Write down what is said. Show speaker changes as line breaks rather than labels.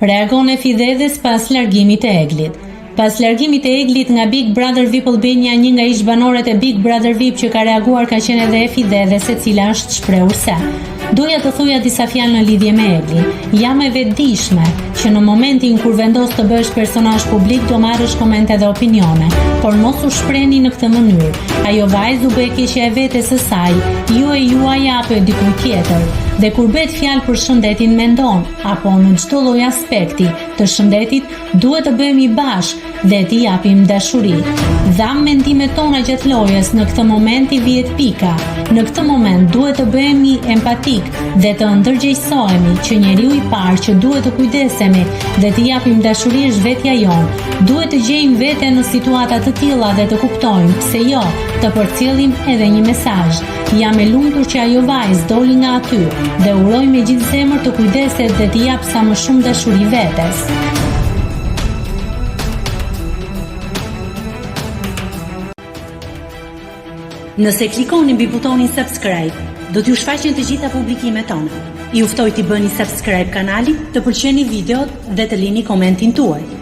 Reagon e Fidedhes pas largimit të Eglit. Pas largimit të Eglit nga Big Brother VIP Albania, një nga ish-banorët e Big Brother VIP që ka reaguar ka qenë edhe e Fidedhes, e cila është shprehur se: "Doja të thoja disa fjalë në lidhje me Eglin. Jam e vetëdijshme që në momentin kur vendos të bësh personazh publik do marrësh komente dhe opinione, por mos u shprehni në këtë mënyrë. Ajo vajzë u bë keqe e vetes së saj, jo e juaja apo e dikujt tjetër. Dhe kur bëhet fjalë për shëndetin mendon, apo në çdo lloj aspekti të shëndetit, duhet të bëhemi bashkë dhe t'i japim dashuri. Dham mendimet tona gjatë lojës, në këtë moment i vihet pika. Në këtë moment duhet të bëhemi empatik dhe të ndërgjegjësohemi që njeriu i parë që duhet të kujdesemi dhe t'i japim dashuri është vetja jonë. Duhet të gjejmë veten në situata të tilla dhe të kuptojmë, pse jo, të përcjellim edhe një mesazh. Jam e lumtur që ajo vajzë doli nga aty dhe uroj me gjithë zemër të kujdeset dhe t'i jap sa më shumë dashuri vetes."
Nëse klikoni mbi butonin subscribe, do t'ju shfaqen të gjitha publikimet tona. Ju ftoj t'i bëni subscribe kanalit, të pëlqeni videot dhe të lini komentin tuaj.